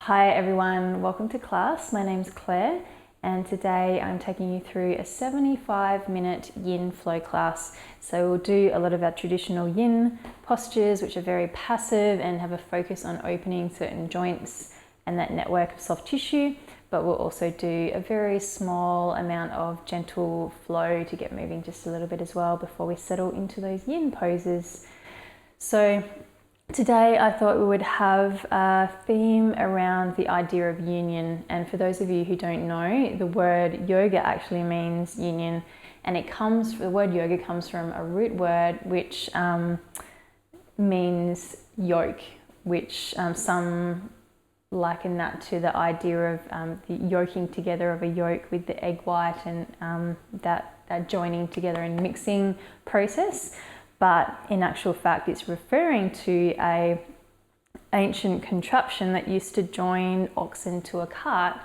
Hi everyone, welcome to class. My name's Claire and today I'm taking you through a 75-minute Yin Flow class. So we'll do a lot of our traditional Yin postures, which are very passive and have a focus on opening certain joints and that network of soft tissue, but we'll also do a very small amount of gentle flow to get moving just a little bit as well before we settle into those Yin poses. So today I thought we would have a theme around the idea of union, and for those of you who don't know, the word yoga actually means union, and the word yoga comes from a root word which means yoke, which some liken that to the idea of the yoking together of a yolk with the egg white and that joining together and mixing process. But in actual fact, it's referring to an ancient contraption that used to join oxen to a cart.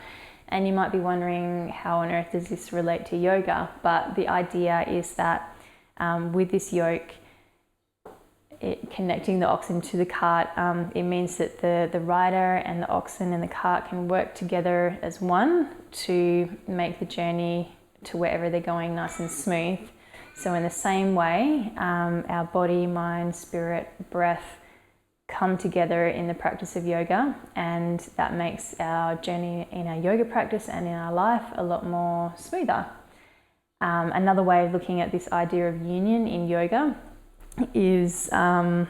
And you might be wondering, how on earth does this relate to yoga? But the idea is that with this yoke, connecting the oxen to the cart, it means that the rider and the oxen and the cart can work together as one to make the journey to wherever they're going nice and smooth. So in the same way, our body, mind, spirit, breath come together in the practice of yoga, and that makes our journey in our yoga practice and in our life a lot more smoother. Another way of looking at this idea of union in yoga is the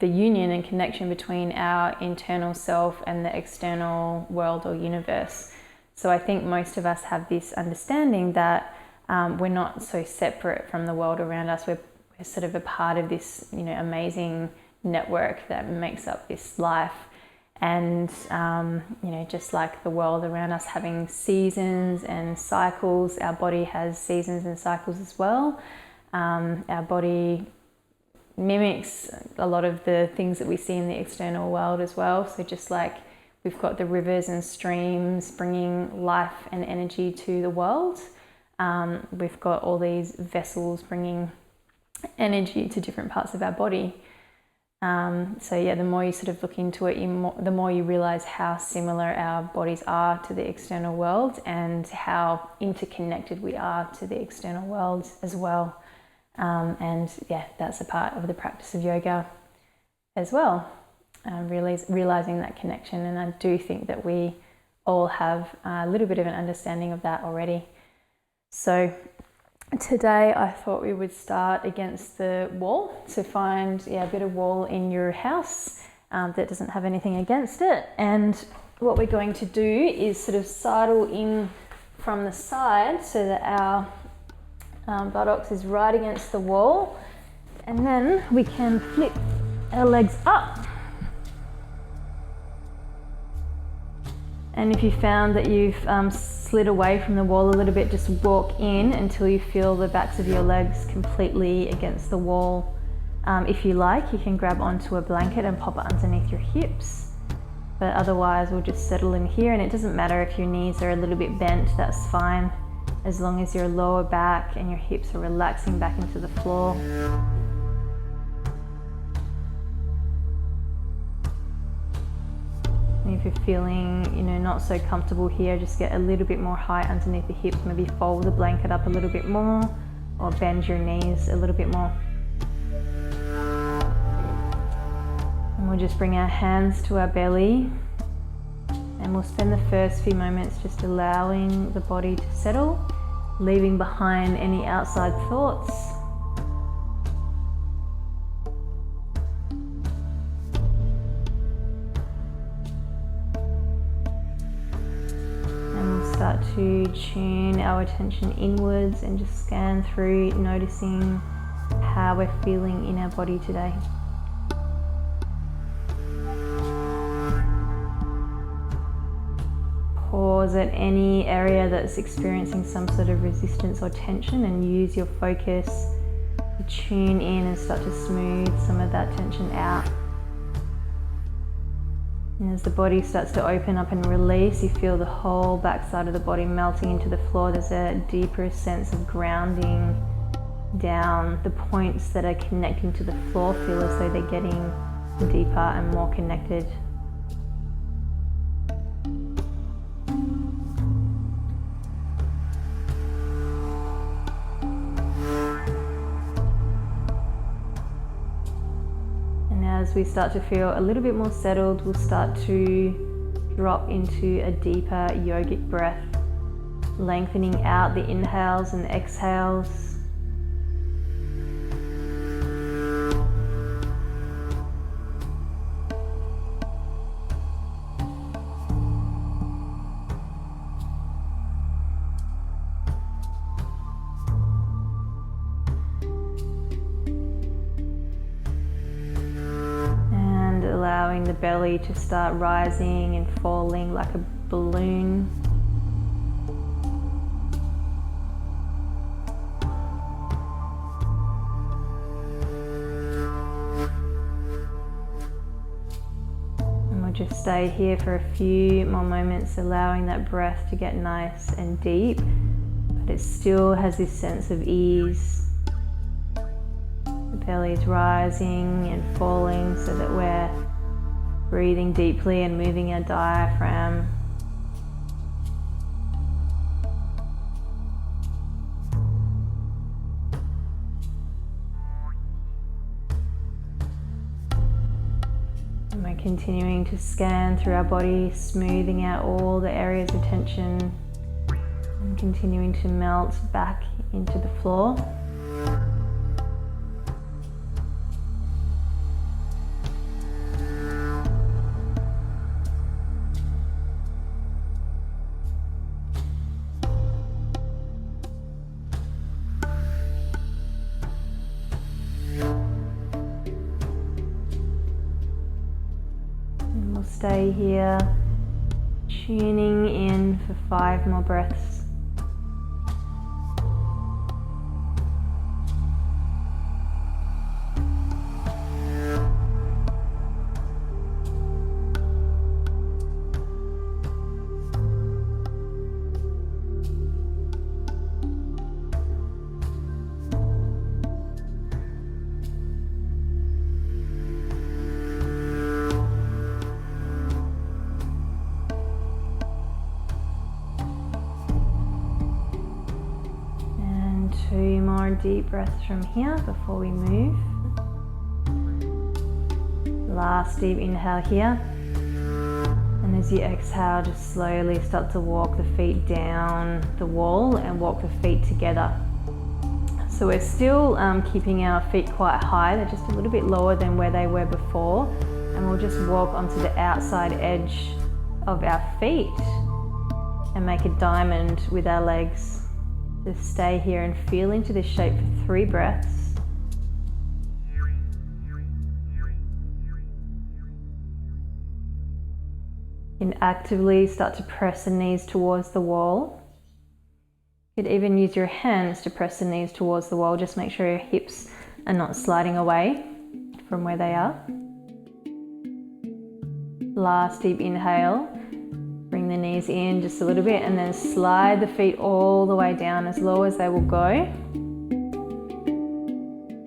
union and connection between our internal self and the external world or universe. So I think most of us have this understanding that we're not so separate from the world around us. We're sort of a part of this, amazing network that makes up this life. And, just like the world around us having seasons and cycles, our body has seasons and cycles as well. Our body mimics a lot of the things that we see in the external world as well. So just like we've got the rivers and streams bringing life and energy to the world, we've got all these vessels bringing energy to different parts of our body. The more you sort of look into it, the more you realize how similar our bodies are to the external world and how interconnected we are to the external world as well. That's a part of the practice of yoga as well, realizing that connection. And I do think that we all have a little bit of an understanding of that already. So today I thought we would start against the wall to find a bit of wall in your house that doesn't have anything against it. And what we're going to do is sort of sidle in from the side so that our buttocks is right against the wall, and then we can flip our legs up. And if you found that you've slid away from the wall a little bit, just walk in until you feel the backs of your legs completely against the wall. If you like, you can grab onto a blanket and pop it underneath your hips. But otherwise, we'll just settle in here, and it doesn't matter if your knees are a little bit bent, that's fine, as long as your lower back and your hips are relaxing back into the floor. And if you're feeling, not so comfortable here, just get a little bit more height underneath the hips. Maybe fold the blanket up a little bit more, or bend your knees a little bit more. And we'll just bring our hands to our belly, and we'll spend the first few moments just allowing the body to settle, leaving behind any outside thoughts. Start to tune our attention inwards and just scan through, noticing how we're feeling in our body today. Pause at any area that's experiencing some sort of resistance or tension, and use your focus to tune in and start to smooth some of that tension out. And as the body starts to open up and release, you feel the whole backside of the body melting into the floor. There's a deeper sense of grounding down. The points that are connecting to the floor feel as though they're getting deeper and more connected. we start to feel a little bit more settled, we'll start to drop into a deeper yogic breath, lengthening out the inhales and exhales. Allowing the belly to start rising and falling like a balloon. And we'll just stay here for a few more moments, allowing that breath to get nice and deep, but it still has this sense of ease. The belly is rising and falling so that we're breathing deeply and moving our diaphragm. And we're continuing to scan through our body, smoothing out all the areas of tension and continuing to melt back into the floor. Stay here, tuning in for 5 more breaths. Two more deep breaths from here before we move. Last deep inhale here. And as you exhale, just slowly start to walk the feet down the wall and walk the feet together. So we're still keeping our feet quite high. They're just a little bit lower than where they were before. And we'll just walk onto the outside edge of our feet and make a diamond with our legs. Just stay here and feel into this shape for 3 breaths. You can actively start to press the knees towards the wall. You could even use your hands to press the knees towards the wall. Just make sure your hips are not sliding away from where they are. Last deep inhale. Bring the knees in just a little bit and then slide the feet all the way down as low as they will go.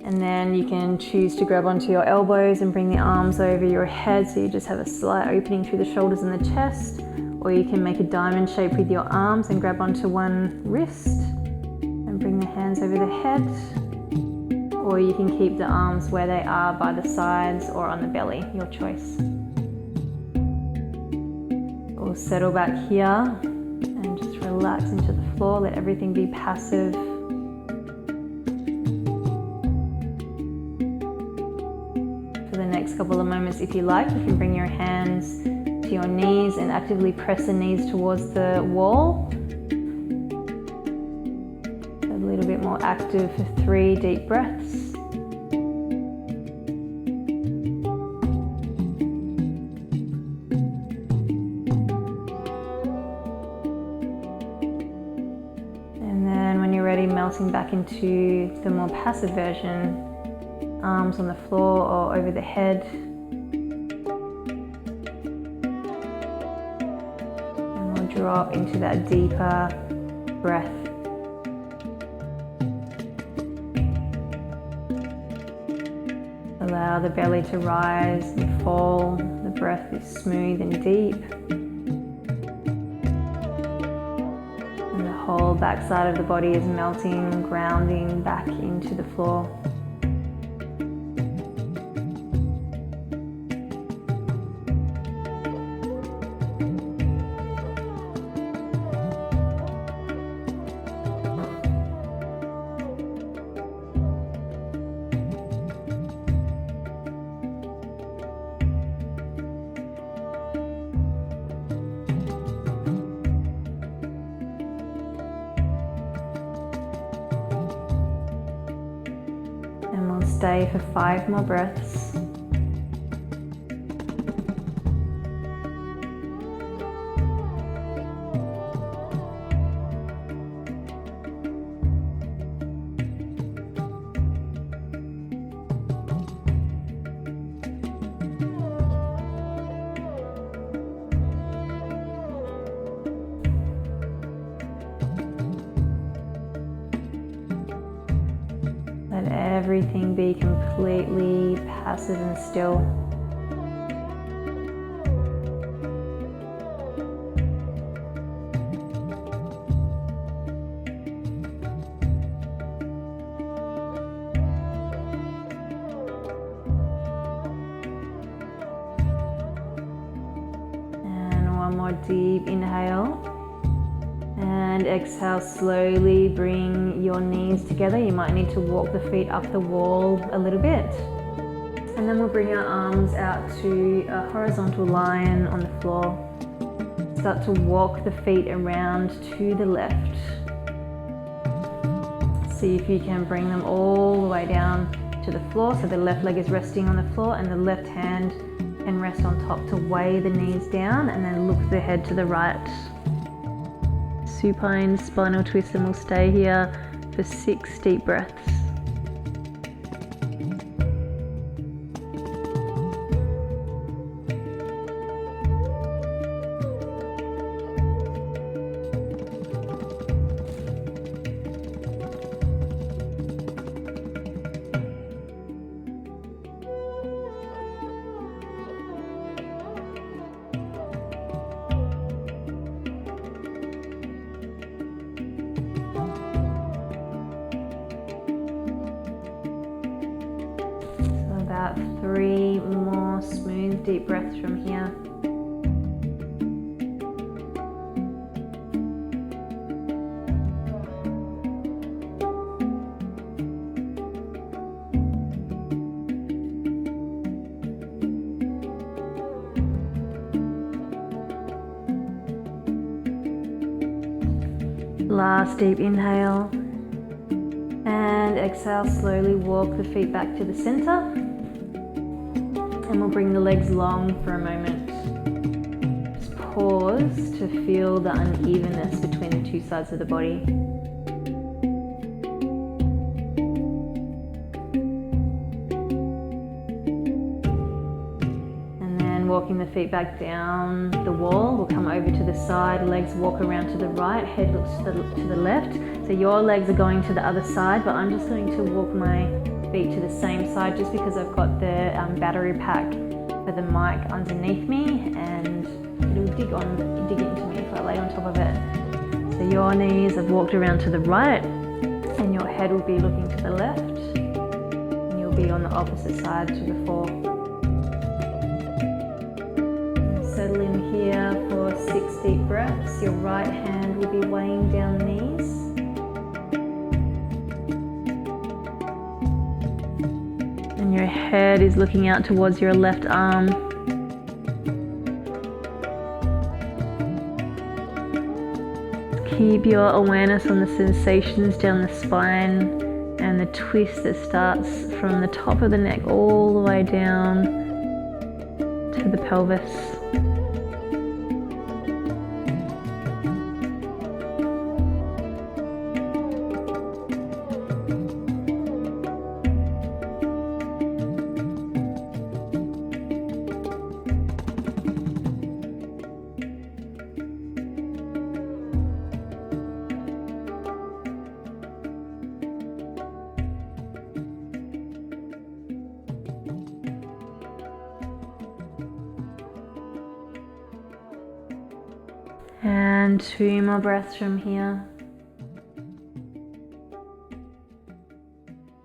And then you can choose to grab onto your elbows and bring the arms over your head so you just have a slight opening through the shoulders and the chest. Or you can make a diamond shape with your arms and grab onto one wrist and bring the hands over the head. Or you can keep the arms where they are by the sides or on the belly, your choice. We'll settle back here and just relax into the floor, let everything be passive. For the next couple of moments, if you like, you can bring your hands to your knees and actively press the knees towards the wall. A little bit more active for 3 deep breaths. Melting back into the more passive version, arms on the floor or over the head. And we'll drop into that deeper breath. Allow the belly to rise and fall. The breath is smooth and deep. The whole back side of the body is melting, grounding back into the floor. stay for 5 more breaths. Let everything be completely passive and still. And one more deep inhale. And exhale, slowly bring your knees together. You might need to walk the feet up the wall a little bit. And then we'll bring our arms out to a horizontal line on the floor. Start to walk the feet around to the left. See if you can bring them all the way down to the floor. So the left leg is resting on the floor and the left hand can rest on top to weigh the knees down, and then look the head to the right. Supine spinal twist, and we'll stay here for 6 deep breaths. About 3 more smooth deep breaths from here. Last deep inhale. And exhale, slowly walk the feet back to the center. And we'll bring the legs long for a moment. Just pause to feel the unevenness between the 2 sides of the body. And then walking the feet back down the wall, we'll come over to the side, legs walk around to the right, head looks to the left. So your legs are going to the other side, but I'm just going to walk my feet to the same side just because I've got the battery pack for the mic underneath me, and it'll dig into me if I lay on top of it. So your knees have walked around to the right and your head will be looking to the left, and you'll be on the opposite side to before. Settle in here for 6 deep breaths. Your right hand will be weighing down the knees. And your head is looking out towards your left arm. Keep your awareness on the sensations down the spine and the twist that starts from the top of the neck all the way down to the pelvis. And 2 more breaths from here.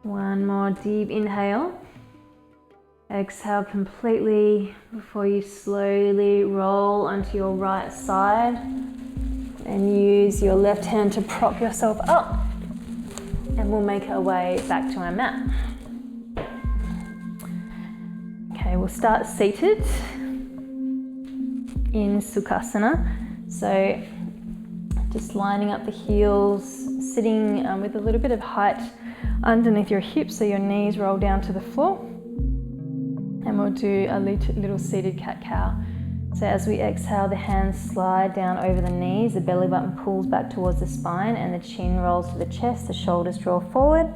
1 more deep inhale. Exhale completely before you slowly roll onto your right side and use your left hand to prop yourself up, and we'll make our way back to our mat. Okay, we'll start seated in Sukhasana. So just lining up the heels, sitting with a little bit of height underneath your hips so your knees roll down to the floor. And we'll do a little seated cat-cow. So as we exhale, the hands slide down over the knees, the belly button pulls back towards the spine, and the chin rolls to the chest, the shoulders draw forward.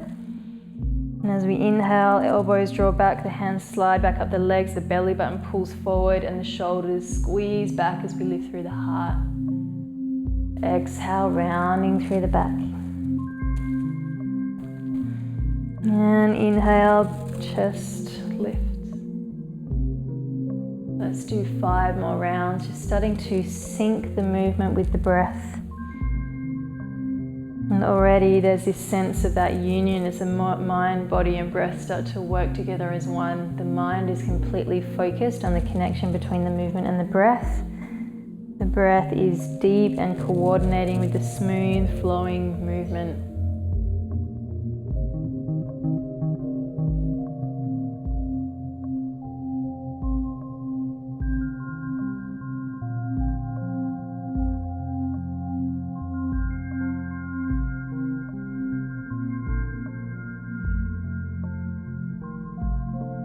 And as we inhale, elbows draw back, the hands slide back up the legs, the belly button pulls forward, and the shoulders squeeze back as we lift through the heart. Exhale, rounding through the back. And inhale, chest lifts. Let's do 5 more rounds, just starting to sync the movement with the breath. And already there's this sense of that union as the mind, body and breath start to work together as one. The mind is completely focused on the connection between the movement and the breath. The breath is deep and coordinating with the smooth flowing movement.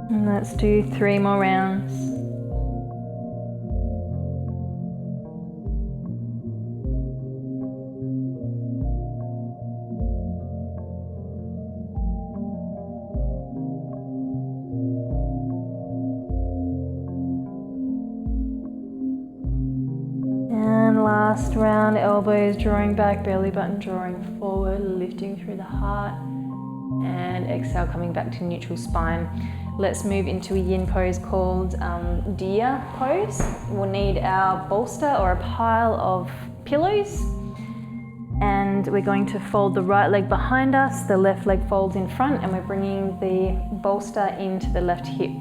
And let's do 3 more rounds. And last round, elbows drawing back, belly button drawing forward, lifting through the heart. And exhale, coming back to neutral spine. Let's move into a yin pose called deer pose. We'll need our bolster or a pile of pillows. And we're going to fold the right leg behind us, the left leg folds in front, and we're bringing the bolster into the left hip.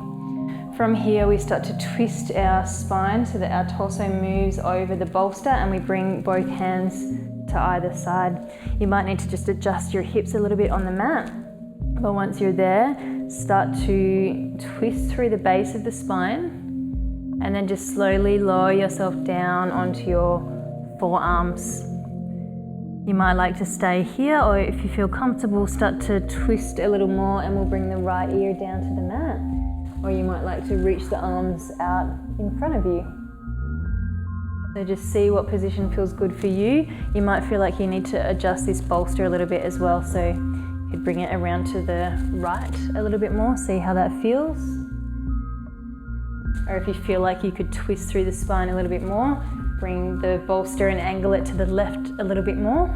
From here, we start to twist our spine so that our torso moves over the bolster, and we bring both hands to either side. You might need to just adjust your hips a little bit on the mat. But once you're there, start to twist through the base of the spine and then just slowly lower yourself down onto your forearms. You might like to stay here, or if you feel comfortable, start to twist a little more and we'll bring the right ear down to the mat. Or you might like to reach the arms out in front of you. So just see what position feels good for you. You might feel like you need to adjust this bolster a little bit as well. So you could bring it around to the right a little bit more, see how that feels. Or if you feel like you could twist through the spine a little bit more, bring the bolster and angle it to the left a little bit more.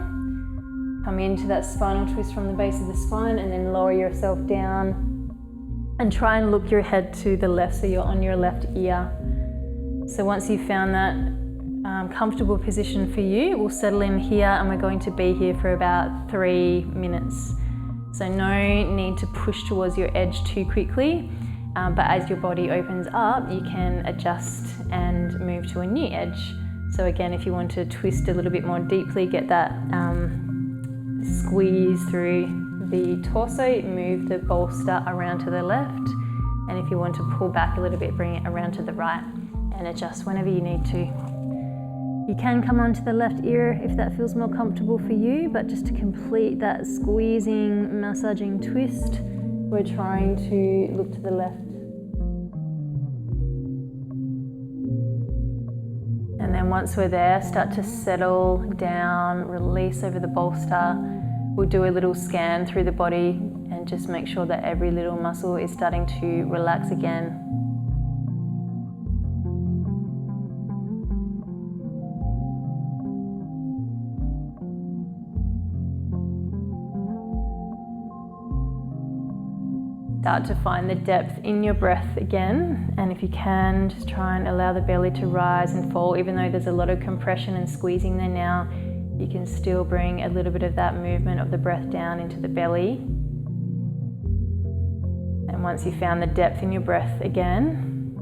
Come into that spinal twist from the base of the spine and then lower yourself down and try and look your head to the left so you're on your left ear. So once you've found that comfortable position for you, we'll settle in here and we're going to be here for about 3 minutes. So no need to push towards your edge too quickly, but as your body opens up, you can adjust and move to a new edge. So again, if you want to twist a little bit more deeply, get that squeeze through the torso, move the bolster around to the left. And if you want to pull back a little bit, bring it around to the right and adjust whenever you need to. You can come onto the left ear if that feels more comfortable for you, but just to complete that squeezing, massaging twist, we're trying to look to the left. And then once we're there, start to settle down, release over the bolster. We'll do a little scan through the body and just make sure that every little muscle is starting to relax again. Start to find the depth in your breath again, and if you can, just try and allow the belly to rise and fall. Even though there's a lot of compression and squeezing there now, you can still bring a little bit of that movement of the breath down into the belly. And once you've found the depth in your breath again,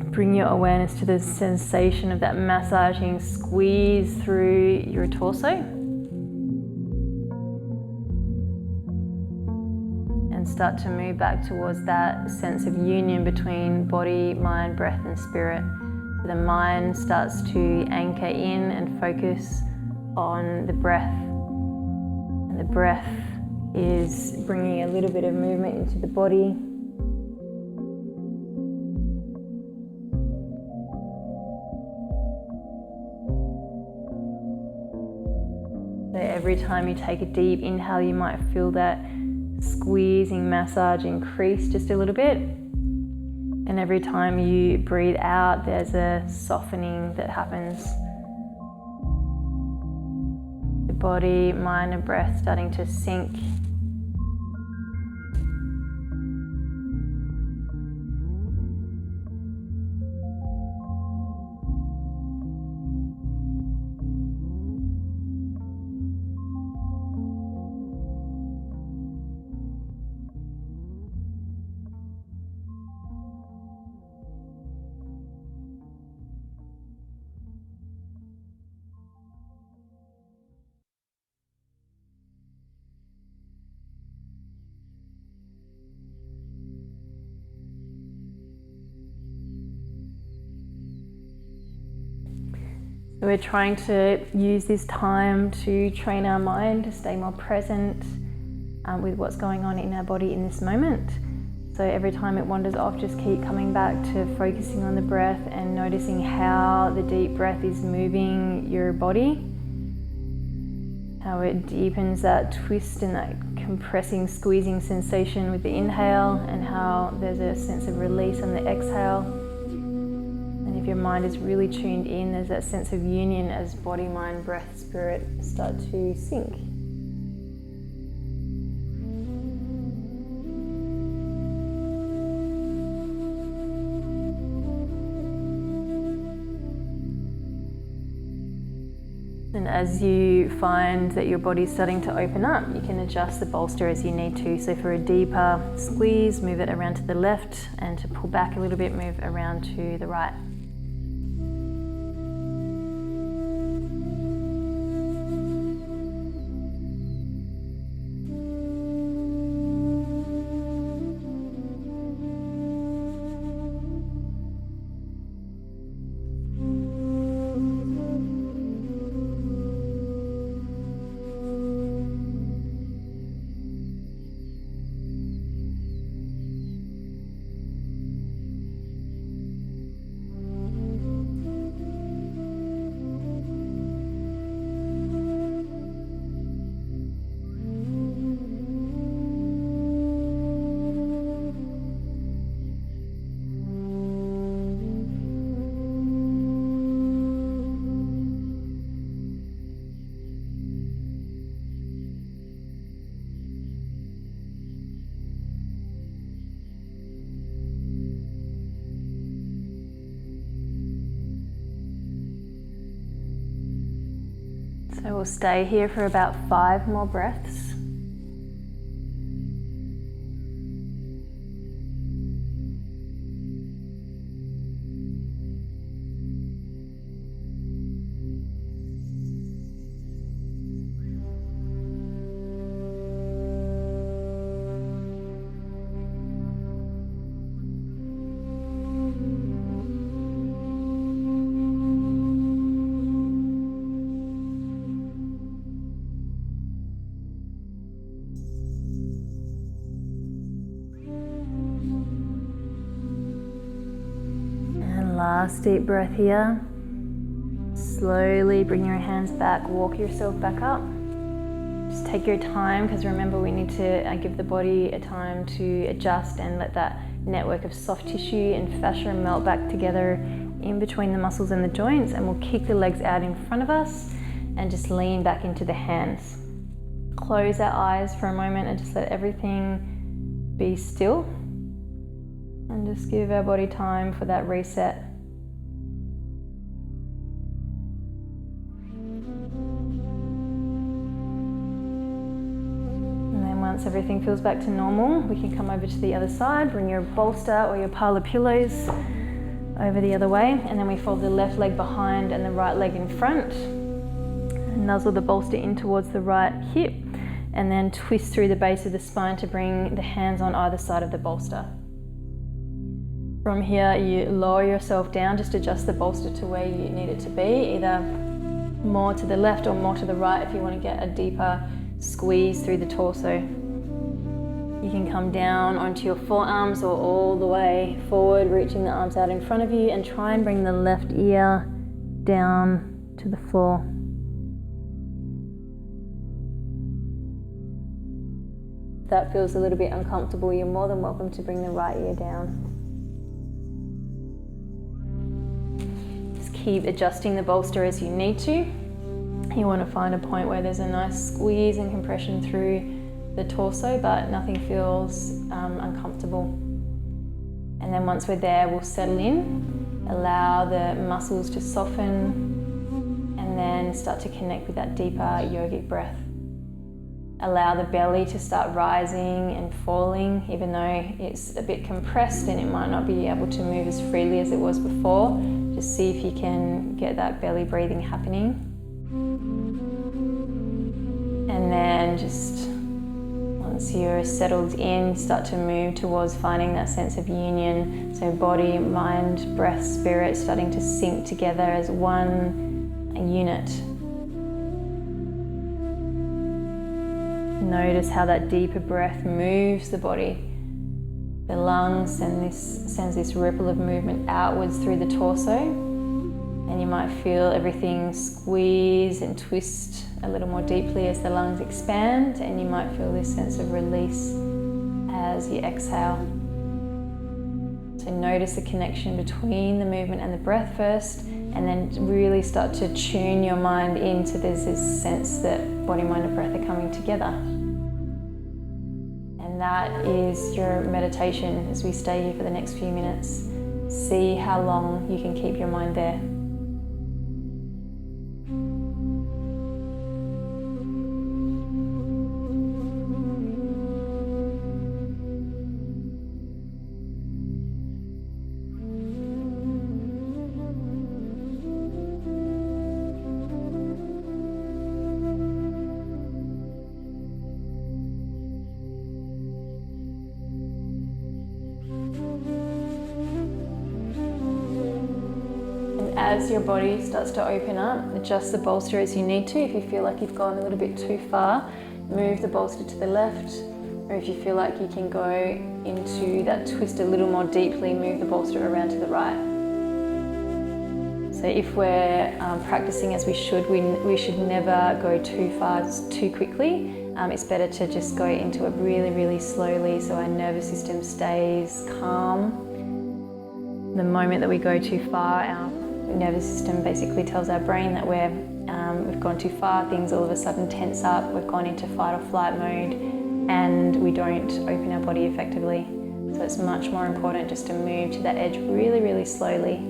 bring your awareness to the sensation of that massaging squeeze through your torso. And start to move back towards that sense of union between body, mind, breath and spirit. So the mind starts to anchor in and focus on the breath, and the breath is bringing a little bit of movement into the body. So every time you take a deep inhale, you might feel that squeezing massage increase just a little bit. And every time you breathe out, there's a softening that happens. The body, mind, and breath starting to sink. We're trying to use this time to train our mind to stay more present with what's going on in our body in this moment. So every time it wanders off, just keep coming back to focusing on the breath and noticing how the deep breath is moving your body, how it deepens that twist and that compressing, squeezing sensation with the inhale, and how there's a sense of release on the exhale. If your mind is really tuned in, there's that sense of union as body, mind, breath, spirit start to sync. And as you find that your body's starting to open up, you can adjust the bolster as you need to. So for a deeper squeeze, move it around to the left, and to pull back a little bit, move around to the right. So we'll stay here for about 5 more breaths. Last deep breath here. Slowly bring your hands back, walk yourself back up. Just take your time, because remember, we need to give the body a time to adjust and let that network of soft tissue and fascia melt back together in between the muscles and the joints. And we'll kick the legs out in front of us and just lean back into the hands. Close our eyes for a moment and just let everything be still. And just give our body time for that reset. And then once everything feels back to normal, we can come over to the other side, bring your bolster or your pile of pillows over the other way, and then we fold the left leg behind and the right leg in front. And nuzzle the bolster in towards the right hip, and then twist through the base of the spine to bring the hands on either side of the bolster. From here, you lower yourself down, just adjust the bolster to where you need it to be, either more to the left or more to the right if you want to get a deeper squeeze through the torso. You can come down onto your forearms or all the way forward, reaching the arms out in front of you, and try and bring the left ear down to the floor. If that feels a little bit uncomfortable, you're more than welcome to bring the right ear down. Just keep adjusting the bolster as you need to. You want to find a point where there's a nice squeeze and compression through the torso, but nothing feels uncomfortable. And then once we're there, we'll settle in, allow the muscles to soften, and then start to connect with that deeper yogic breath. Allow the belly to start rising and falling, even though it's a bit compressed and it might not be able to move as freely as it was before. Just see if you can get that belly breathing happening. And then just once you're settled in, start to move towards finding that sense of union. So body, mind, breath, spirit starting to sync together as one unit. Notice how that deeper breath moves the body. The lungs sends this ripple of movement outwards through the torso. And you might feel everything squeeze and twist a little more deeply as the lungs expand, and you might feel this sense of release as you exhale. So notice the connection between the movement and the breath first, and then really start to tune your mind into this sense that body, mind and breath are coming together. And that is your meditation as we stay here for the next few minutes. See how long you can keep your mind there. As your body starts to open up, adjust the bolster as you need to. If you feel like you've gone a little bit too far, move the bolster to the left. Or if you feel like you can go into that twist a little more deeply, move the bolster around to the right. So if we're practicing as we should, we should never go too far too quickly. It's better to just go into it really, really slowly so our nervous system stays calm. The moment that we go too far, our nervous system basically tells our brain that we've gone too far. Things all of a sudden tense up, we've gone into fight or flight mode, and we don't open our body effectively. So it's much more important just to move to that edge really, really slowly.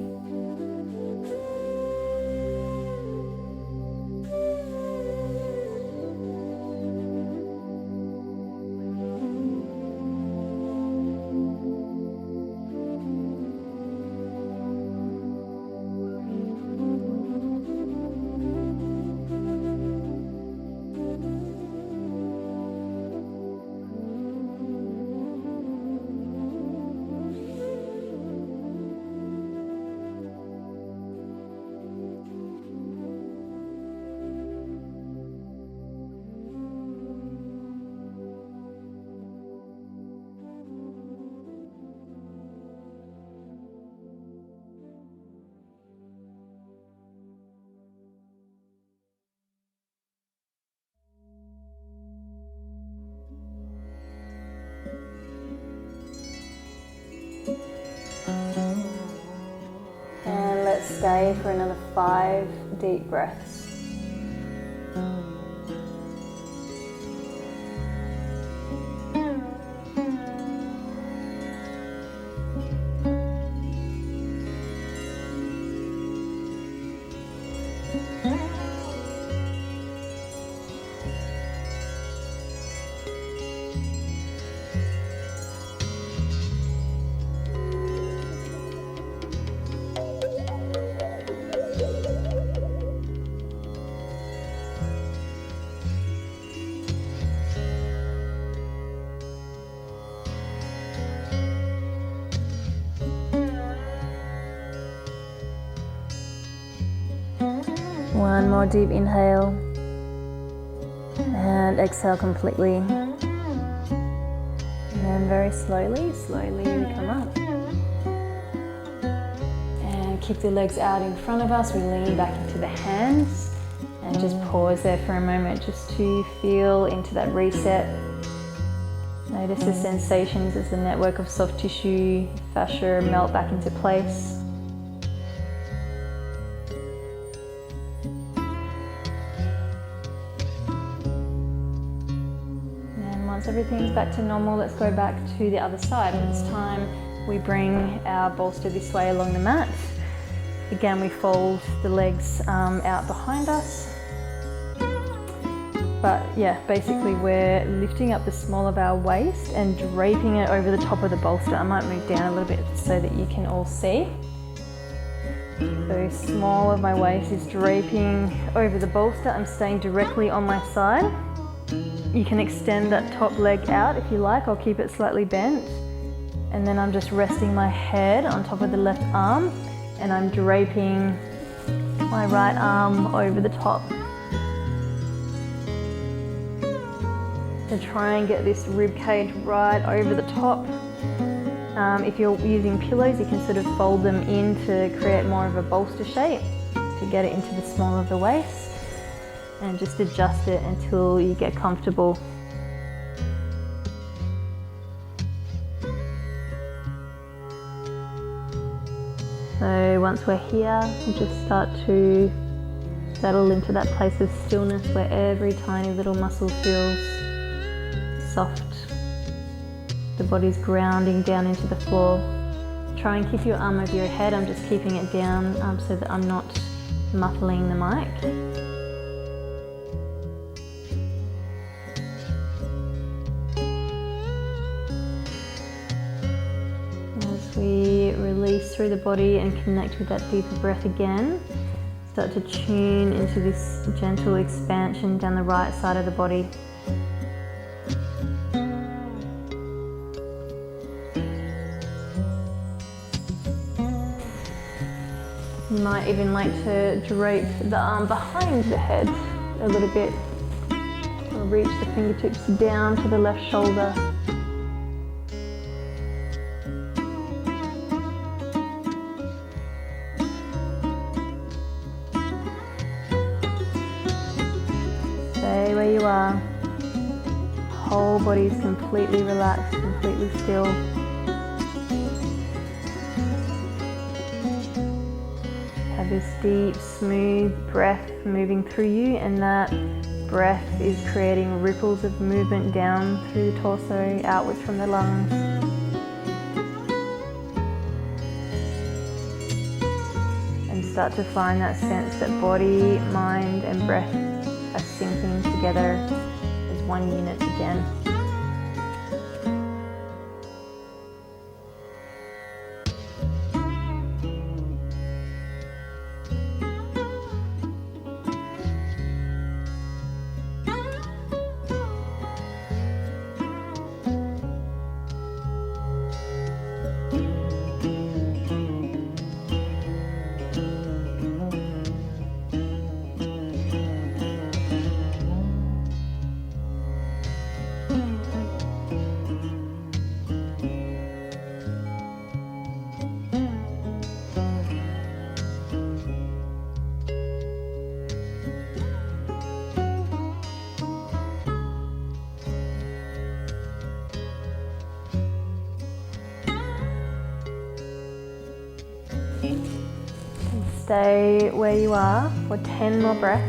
And let's stay for another 5 deep breaths. One more deep inhale and exhale completely. And then very slowly we come up. And keep the legs out in front of us. We lean back into the hands and just pause there for a moment just to feel into that reset. Notice the sensations as the network of soft tissue, fascia melt back into place. And once everything's back to normal, let's go back to the other side. And this time we bring our bolster this way along the mat. Again, we fold the legs out behind us. But yeah, basically we're lifting up the small of our waist and draping it over the top of the bolster. I might move down a little bit so that you can all see. So small of my waist is draping over the bolster. I'm staying directly on my side. You can extend that top leg out if you like. I'll keep it slightly bent. And then I'm just resting my head on top of the left arm and I'm draping my right arm over the top. To try and get this rib cage right over the top. If you're using pillows, you can sort of fold them in to create more of a bolster shape to get it into the small of the waist, and just adjust it until you get comfortable. So once we're here, we'll just start to settle into that place of stillness where every tiny little muscle feels soft. The body's grounding down into the floor. Try and keep your arm over your head. I'm just keeping it down so that I'm not muffling the mic. As we release through the body and connect with that deeper breath again, start to tune into this gentle expansion down the right side of the body. You might even like to drape the arm behind the head a little bit, or reach the fingertips down to the left shoulder. Stay where you are. Whole body is completely relaxed, completely still. This deep, smooth breath moving through you, and that breath is creating ripples of movement down through the torso, outwards from the lungs. And start to find that sense that body, mind and breath are syncing together as one unit again. Stay where you are for 10 more breaths.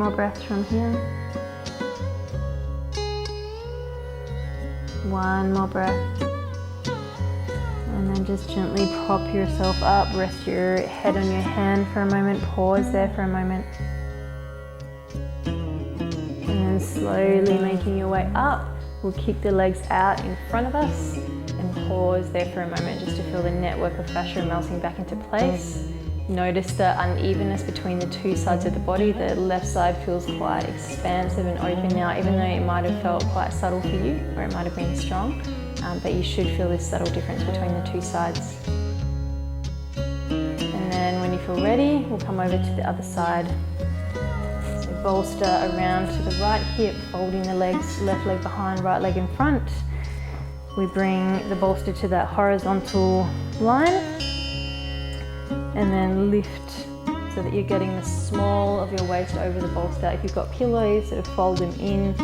more breaths from here. One more breath. And then just gently prop yourself up. Rest your head on your hand for a moment. Pause there for a moment. And then slowly making your way up. We'll kick the legs out in front of us and pause there for a moment just to feel the network of fascia melting back into place. Notice the unevenness between the two sides of the body. The left side feels quite expansive and open now, even though it might have felt quite subtle for you, or it might have been strong, but you should feel this subtle difference between the two sides. And then when you feel ready, we'll come over to the other side. So bolster around to the right hip, folding the legs, left leg behind, right leg in front. We bring the bolster to that horizontal line. And then lift so that you're getting the small of your waist over the bolster. If you've got pillows, sort of fold them in,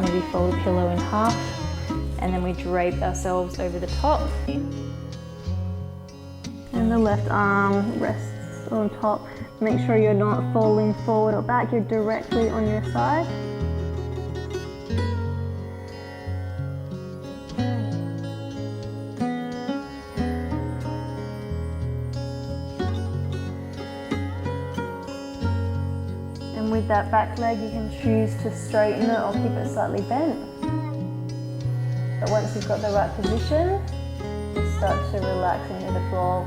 maybe fold a pillow in half, and then we drape ourselves over the top. And the left arm rests on top. Make sure you're not falling forward or back, you're directly on your side. With that back leg, you can choose to straighten it or keep it slightly bent. But once you've got the right position, you start to relax into the floor.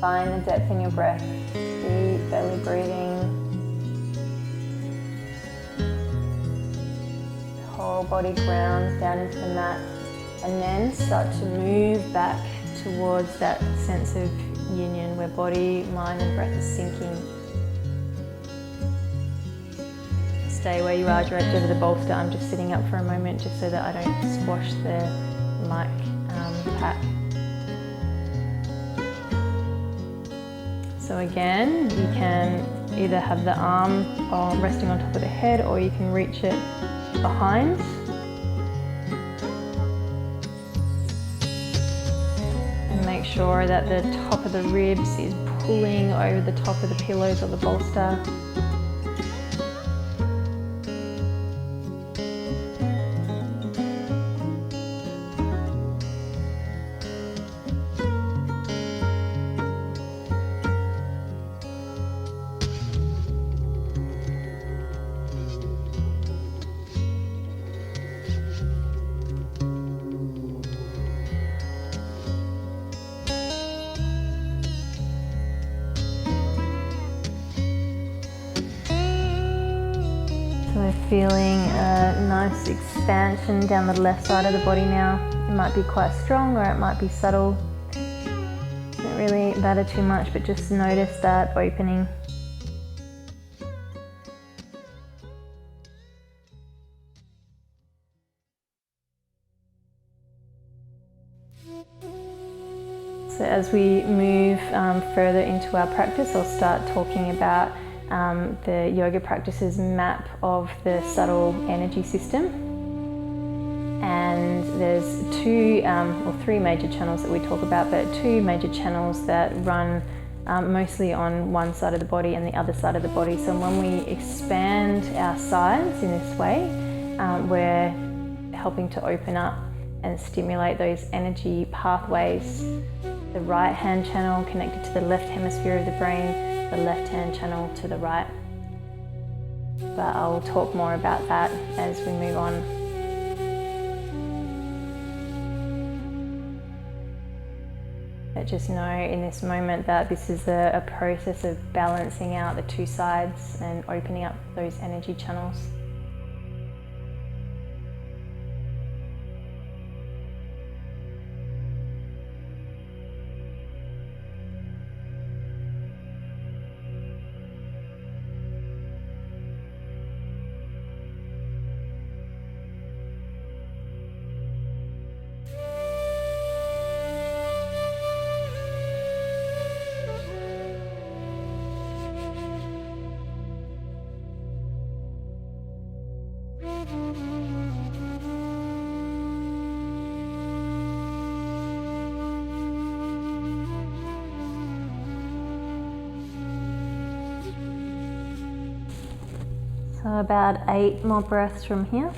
Find the depth in your breath, deep belly breathing. The whole body grounds down into the mat, and then start to move back towards that sense of union where body, mind and breath is syncing. Stay where you are, draped over the bolster. I'm just sitting up for a moment just so that I don't squash the mic pack. So again, you can either have the arm resting on top of the head, or you can reach it behind. And make sure that the top of the ribs is pulling over the top of the pillows or the bolster. We're feeling a nice expansion down the left side of the body now. It might be quite strong or it might be subtle. Doesn't really matter too much, but just notice that opening. So as we move further into our practice, I'll start talking about the yoga practice's map of the subtle energy system. And there's three major channels that we talk about, but two major channels that run mostly on one side of the body and the other side of the body. So when we expand our sides in this way, we're helping to open up and stimulate those energy pathways. The right hand channel connected to the left hemisphere of the brain, the left hand channel to the right. But I'll talk more about that as we move on. But just know in this moment that this is a process of balancing out the two sides and opening up those energy channels. So about 8 more breaths from here.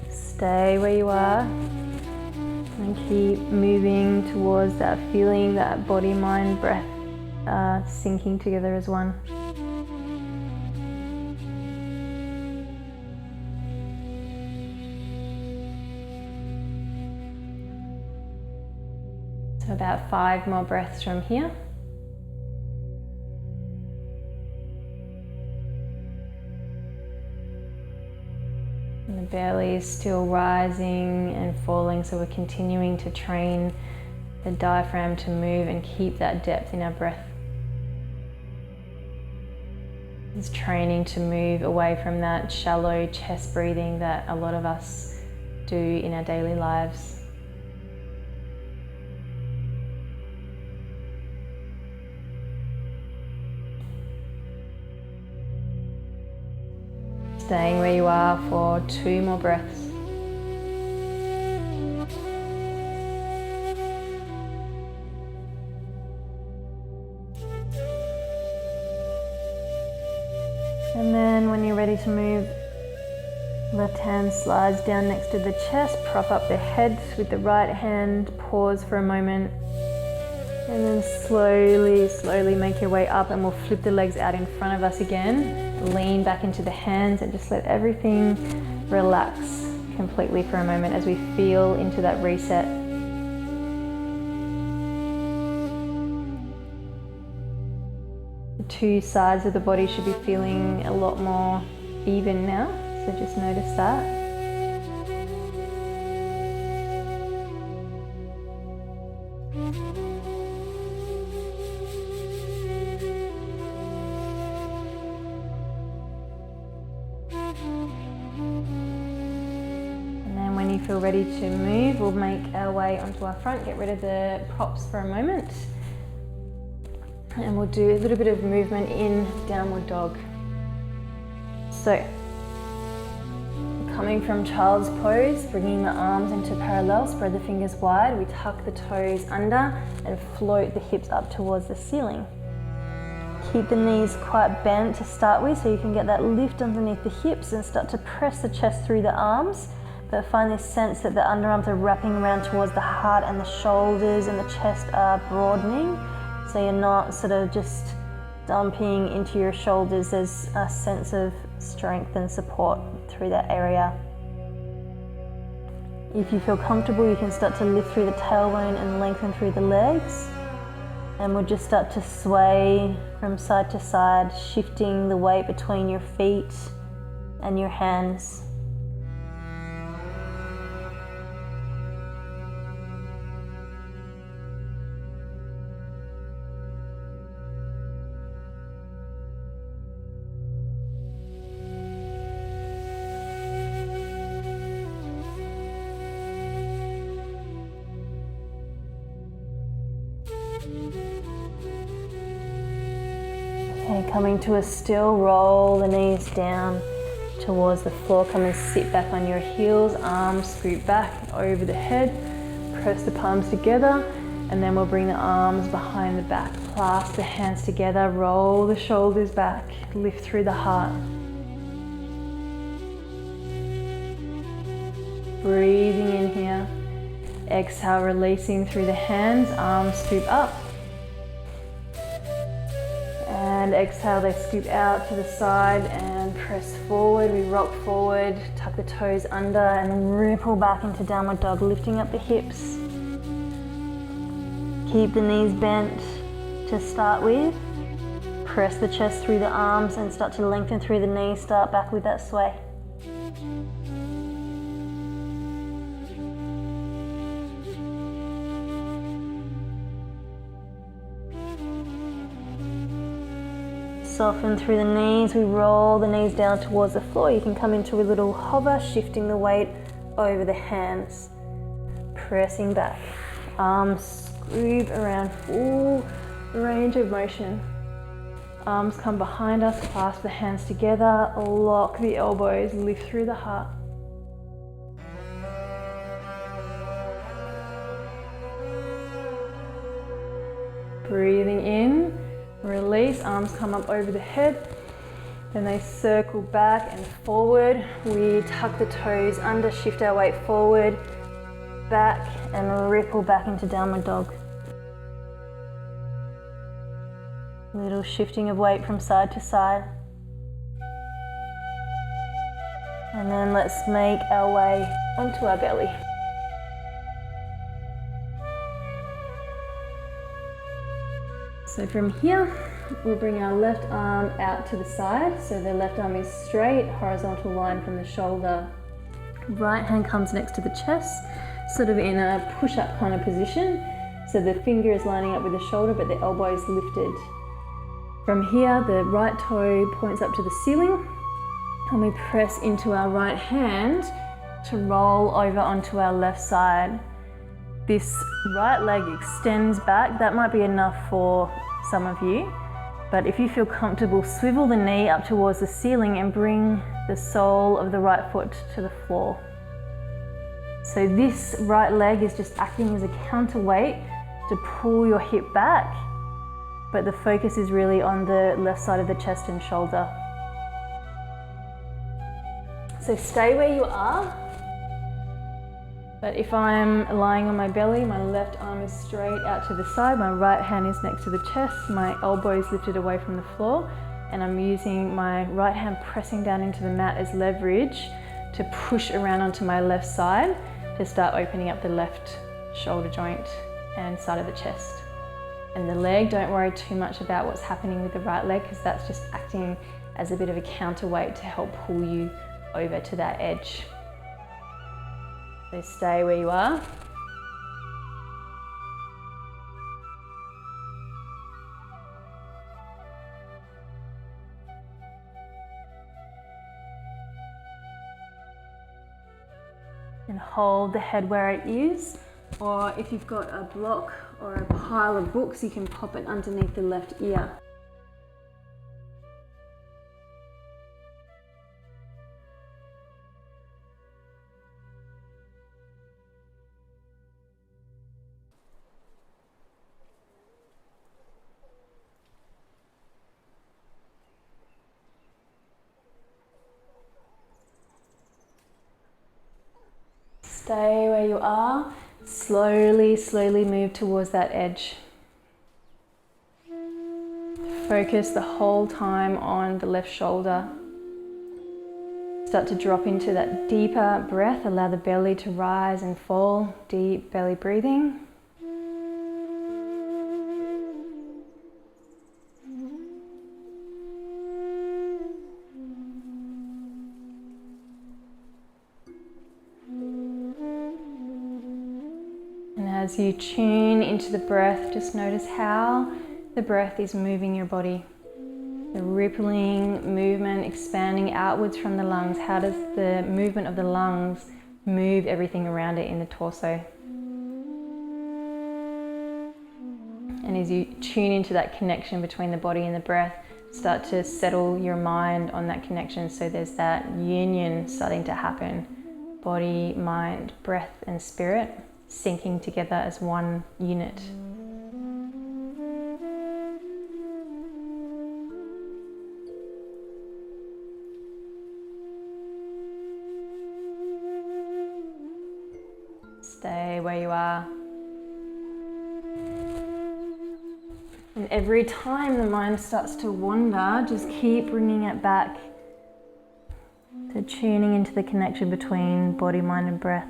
Stay where you are and keep moving towards that feeling, that body, mind, breath syncing together as one. So about 5 more breaths from here. And the belly is still rising and falling, so we're continuing to train the diaphragm to move and keep that depth in our breath. It's training to move away from that shallow chest breathing that a lot of us do in our daily lives. Staying where you are for 2 more breaths. And then when you're ready to move, left hand slides down next to the chest, prop up the head with the right hand, pause for a moment, and then slowly make your way up, and we'll flip the legs out in front of us again. Lean back into the hands and just let everything relax completely for a moment as we feel into that reset. The 2 sides of the body should be feeling a lot more even now, so just notice that. Feel ready to move, we'll make our way onto our front, get rid of the props for a moment, and we'll do a little bit of movement in downward dog. So coming from child's pose, bringing the arms into parallel, spread the fingers wide, we tuck the toes under and float the hips up towards the ceiling. Keep the knees quite bent to start with so you can get that lift underneath the hips and start to press the chest through the arms. But find this sense that the underarms are wrapping around towards the heart, and the shoulders and the chest are broadening. So you're not sort of just dumping into your shoulders. There's a sense of strength and support through that area. If you feel comfortable, you can start to lift through the tailbone and lengthen through the legs. And we'll just start to sway from side to side, shifting the weight between your feet and your hands. Okay, coming to a still, roll the knees down towards the floor. Come and sit back on your heels, arms scoot back over the head, press the palms together, and then we'll bring the arms behind the back, clasp the hands together, roll the shoulders back, lift through the heart. Breathing in here, exhale, releasing through the hands, arms scoop up. And exhale, they scoop out to the side and press forward. We rock forward, tuck the toes under and ripple back into downward dog, lifting up the hips. Keep the knees bent to start with. Press the chest through the arms and start to lengthen through the knees. Start back with that sway. Soften through the knees, we roll the knees down towards the floor. You can come into a little hover, shifting the weight over the hands. Pressing back. Arms scoop around, full range of motion. Arms come behind us, clasp the hands together, lock the elbows, lift through the heart. Breathing in, release, arms come up over the head. Then they circle back and forward. We tuck the toes under, shift our weight forward, back, and ripple back into downward dog. Little shifting of weight from side to side. And then let's make our way onto our belly. So from here, we'll bring our left arm out to the side. So the left arm is straight, horizontal line from the shoulder. Right hand comes next to the chest, sort of in a push-up kind of position. So the finger is lining up with the shoulder, but the elbow is lifted. From here, the right toe points up to the ceiling, and we press into our right hand to roll over onto our left side. This right leg extends back. That might be enough for some of you, but if you feel comfortable, swivel the knee up towards the ceiling and bring the sole of the right foot to the floor. So this right leg is just acting as a counterweight to pull your hip back, but the focus is really on the left side of the chest and shoulder. So stay where you are. But if I'm lying on my belly, my left arm is straight out to the side, my right hand is next to the chest, my elbow is lifted away from the floor, and I'm using my right hand pressing down into the mat as leverage to push around onto my left side to start opening up the left shoulder joint and side of the chest. And the leg, don't worry too much about what's happening with the right leg, because that's just acting as a bit of a counterweight to help pull you over to that edge. So stay where you are. And hold the head where it is, or if you've got a block or a pile of books, you can pop it underneath the left ear. Stay where you are. Slowly, slowly move towards that edge. Focus the whole time on the left shoulder. Start to drop into that deeper breath. Allow the belly to rise and fall. Deep belly breathing. As you tune into the breath, just notice how the breath is moving your body. The rippling movement, expanding outwards from the lungs. How does the movement of the lungs move everything around it in the torso? And as you tune into that connection between the body and the breath, start to settle your mind on that connection. So there's that union starting to happen. Body, mind, breath, and spirit syncing together as one unit. Stay where you are. And every time the mind starts to wander, just keep bringing it back to tuning into the connection between body, mind, and breath.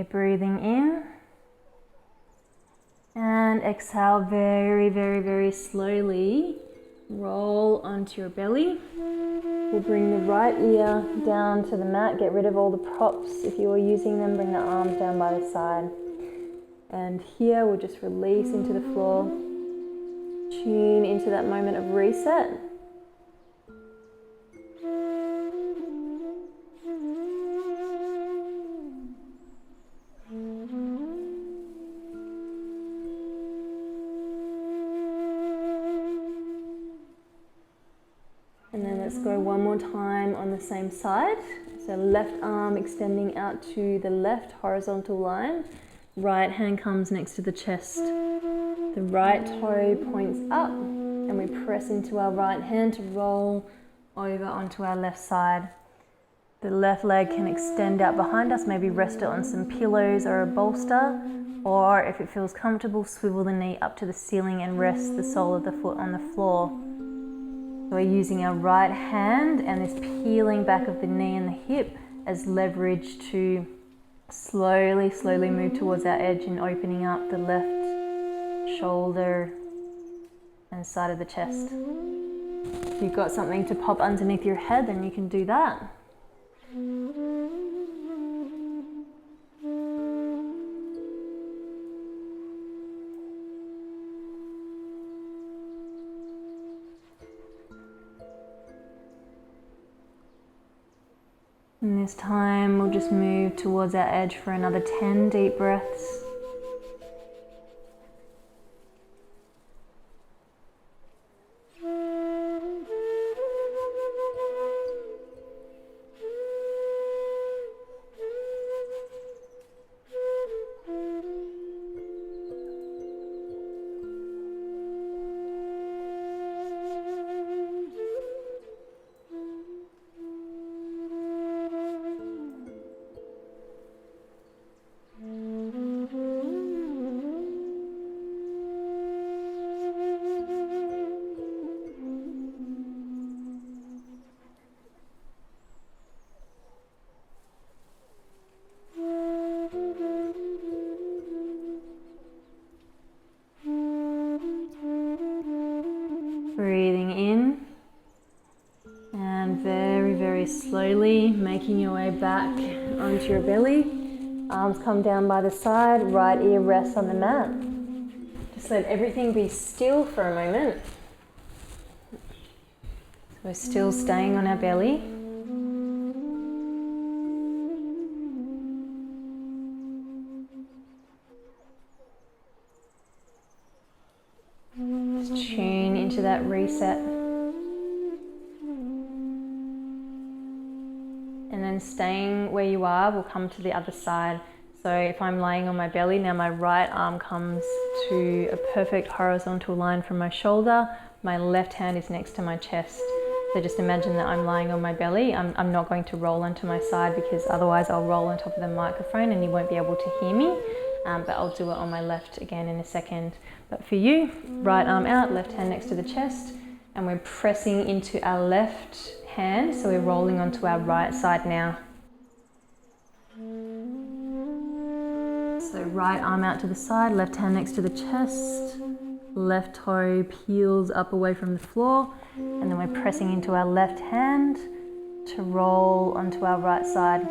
Breathing in and exhale very, very, very slowly. Roll onto your belly. We'll bring the right ear down to the mat. Get rid of all the props. If you are using them, bring the arms down by the side. And here we'll just release into the floor. Tune into that moment of reset. one more time on the same side. So left arm extending out to the left horizontal line. Right hand comes next to the chest. The right toe points up and we press into our right hand to roll over onto our left side. The left leg can extend out behind us, maybe rest it on some pillows or a bolster, or if it feels comfortable, swivel the knee up to the ceiling and rest the sole of the foot on the floor. So we're using our right hand and this peeling back of the knee and the hip as leverage to slowly move towards our edge and opening up the left shoulder and side of the chest. If you've got something to pop underneath your head, then you can do that. And this time we'll just move towards our edge for another 10 deep breaths. Breathing in and very slowly making your way back onto your belly. Arms come down by the side, right ear rests on the mat. Just let everything be still for a moment. So we're still staying on our belly. Tune into that reset. And then staying where you are, we'll come to the other side. So if I'm laying on my belly, now my right arm comes to a perfect horizontal line from my shoulder. My left hand is next to my chest. So just imagine that I'm lying on my belly. I'm not going to roll onto my side because otherwise I'll roll on top of the microphone and you won't be able to hear me. But I'll do it on my left again in a second. But for you, right arm out, left hand next to the chest, and we're pressing into our left hand, so we're rolling onto our right side now. So right arm out to the side, left hand next to the chest, left toe peels up away from the floor, and then we're pressing into our left hand to roll onto our right side.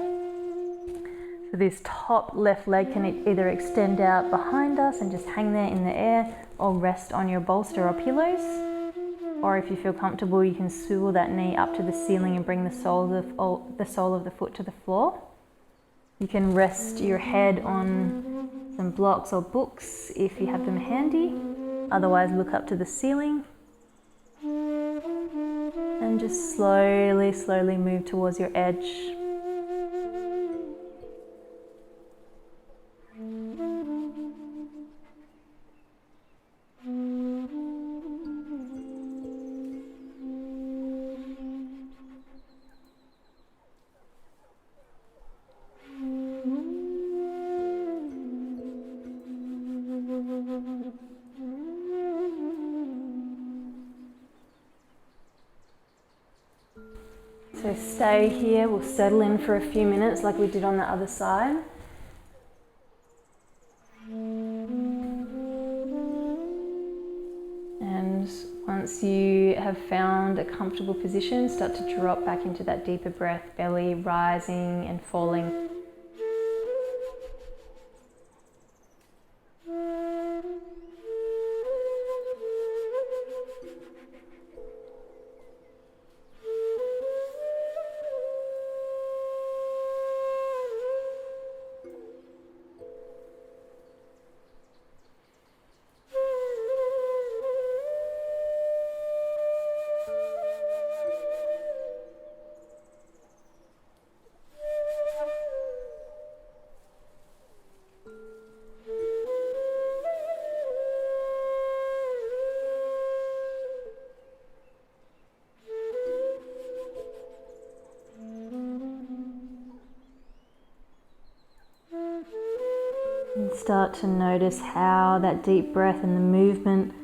So this top left leg can either extend out behind us and just hang there in the air, or rest on your bolster or pillows. Or if you feel comfortable, you can swivel that knee up to the ceiling and bring the sole of the foot to the floor. You can rest your head on some blocks or books if you have them handy. Otherwise, look up to the ceiling. And just slowly move towards your edge. So stay here, we'll settle in for a few minutes like we did on the other side. And once you have found a comfortable position, start to drop back into that deeper breath, belly rising and falling. And start to notice how that deep breath and the movement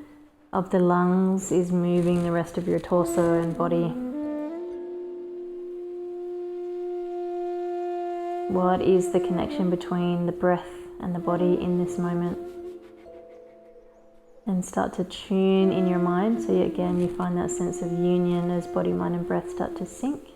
of the lungs is moving the rest of your torso and body. What is the connection between the breath and the body in this moment? And start to tune in your mind, so again you find that sense of union as body, mind and breath start to sync.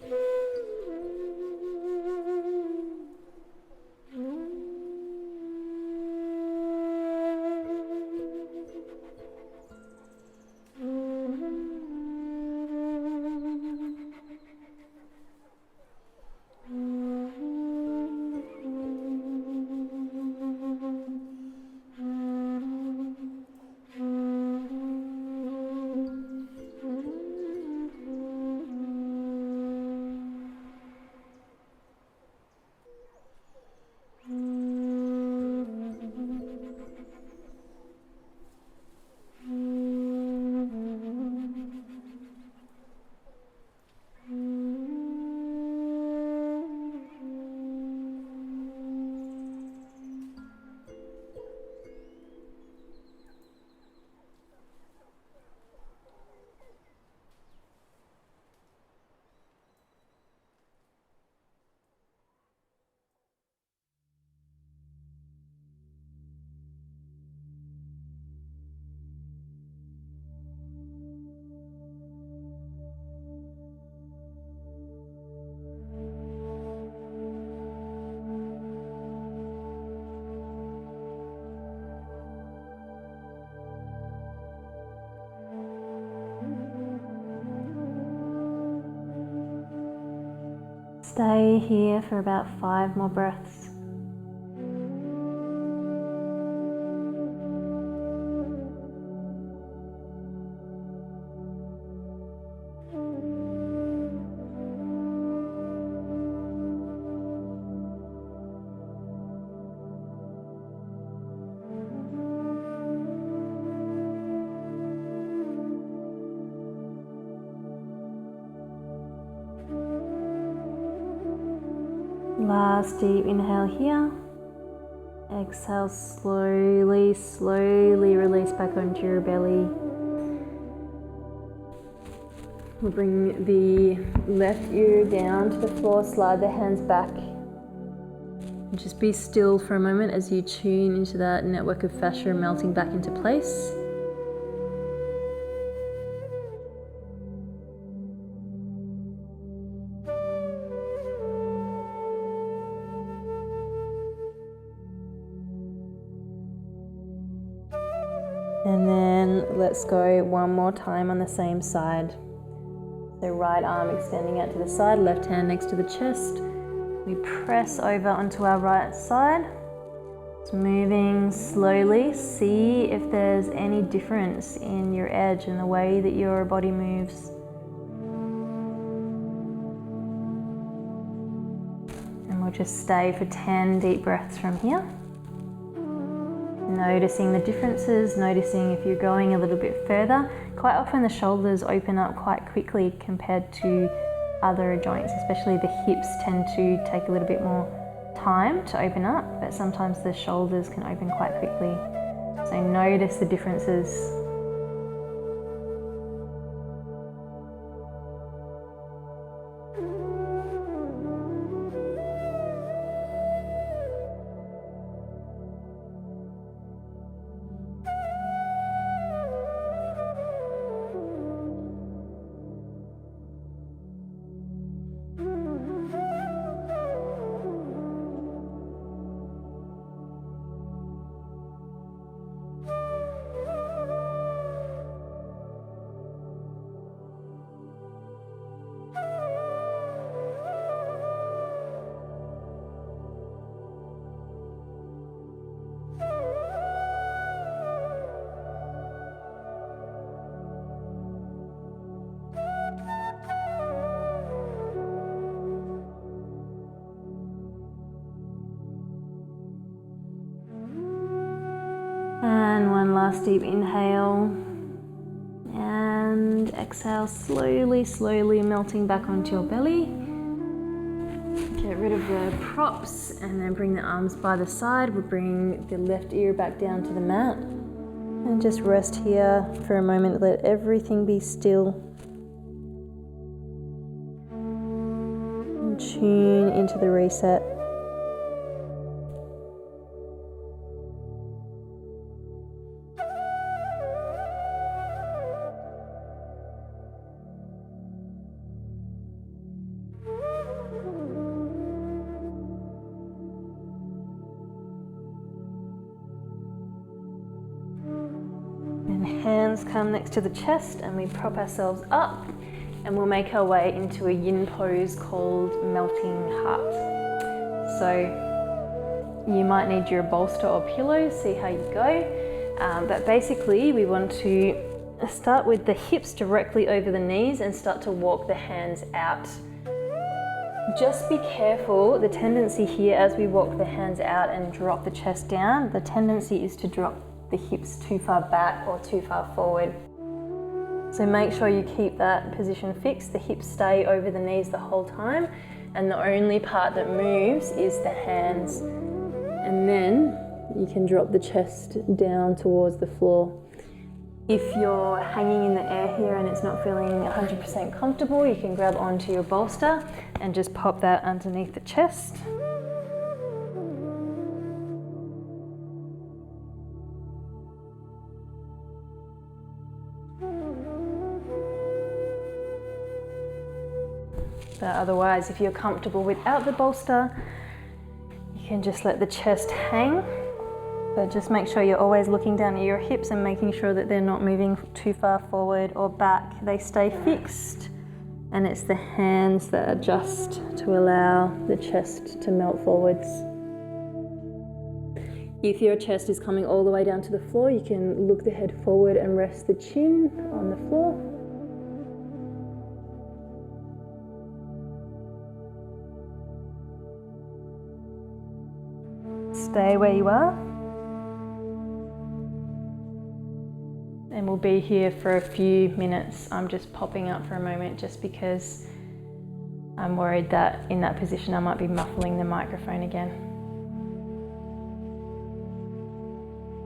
Stay here for about 5 more breaths. Last deep inhale here. Exhale, slowly, slowly release back onto your belly. We'll bring the left ear down to the floor, slide the hands back. And just be still for a moment as you tune into that network of fascia melting back into place. And then let's go one more time on the same side. So right arm extending out to the side, left hand next to the chest. We press over onto our right side. It's moving slowly. See if there's any difference in your edge and the way that your body moves. And we'll just stay for 10 deep breaths from here. Noticing the differences, noticing if you're going a little bit further. Quite often the shoulders open up quite quickly compared to other joints, especially the hips tend to take a little bit more time to open up, but sometimes the shoulders can open quite quickly. So notice the differences. And one last deep inhale. And exhale, slowly, slowly melting back onto your belly. Get Get rid of the props and then bring the arms by the side. We'll bring the left ear back down to the mat and just rest here for a moment. Let everything be still and tune into the reset. Hands come next to the chest and we prop ourselves up and we'll make our way into a yin pose called melting heart. So you might need your bolster or pillow, see how you go. But basically we want to start with the hips directly over the knees and start to walk the hands out. Just be careful, the tendency here as we walk the hands out and drop the chest down, the tendency is to drop the hips too far back or too far forward. So make sure you keep that position fixed. The hips stay over the knees the whole time and the only part that moves is the hands. And then you can drop the chest down towards the floor. If you're hanging in the air here and it's not feeling 100% comfortable, you can grab onto your bolster and just pop that underneath the chest. But otherwise, if you're comfortable without the bolster, you can just let the chest hang. But just make sure you're always looking down at your hips and making sure that they're not moving too far forward or back. They stay fixed, and it's the hands that adjust to allow the chest to melt forwards. If your chest is coming all the way down to the floor, you can look the head forward and rest the chin on the floor. Stay where you are. And we'll be here for a few minutes. I'm just popping up for a moment just because I'm worried that in that position I might be muffling the microphone again.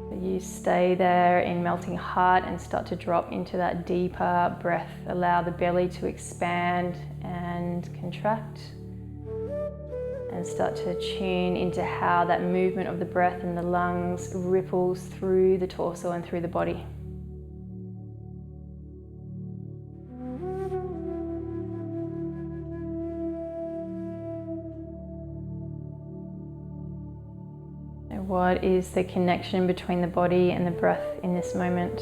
So you stay there in melting heart and start to drop into that deeper breath. Allow the belly to expand and contract. And start to tune into how that movement of the breath in the lungs ripples through the torso and through the body. And what is the connection between the body and the breath in this moment?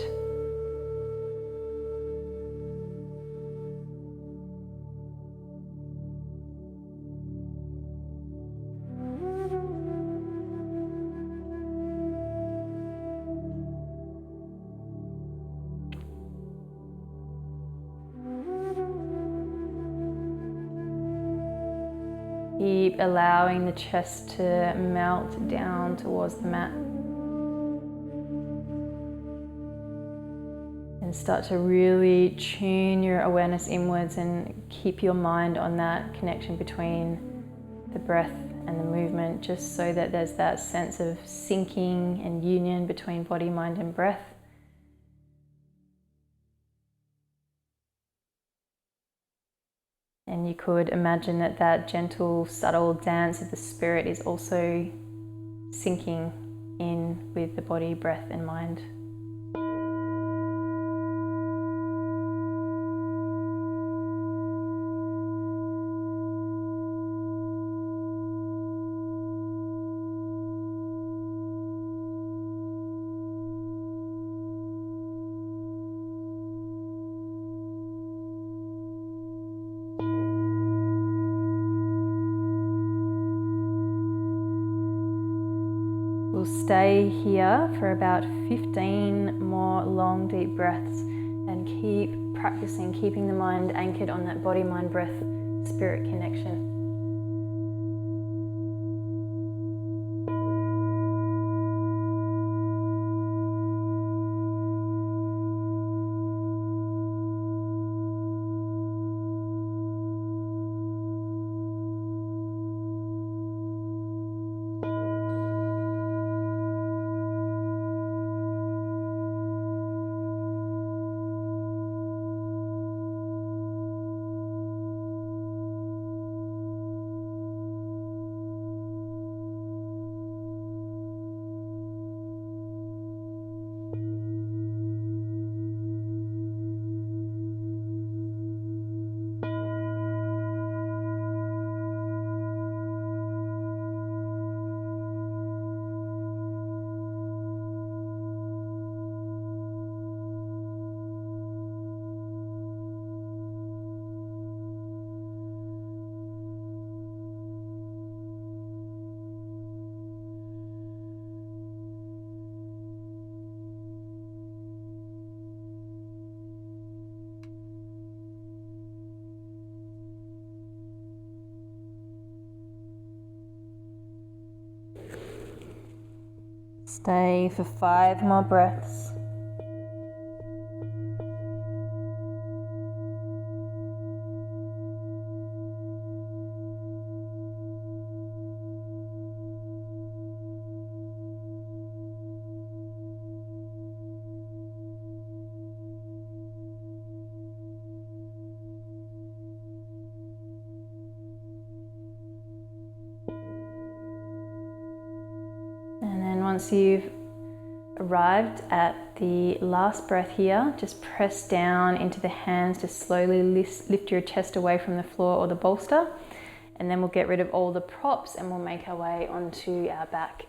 Keep allowing the chest to melt down towards the mat. And start to really tune your awareness inwards and keep your mind on that connection between the breath and the movement, just so that there's that sense of syncing and union between body, mind and breath. And you could imagine that that gentle, subtle dance of the spirit is also sinking in with the body, breath and mind. We'll stay here for about 15 more long, deep breaths and keep practicing, keeping the mind anchored on that body, mind, breath, spirit connection. Stay for 5 more breaths. And then once you've arrived at the last breath here, just press down into the hands to slowly lift your chest away from the floor or the bolster, and then we'll get rid of all the props and we'll make our way onto our back.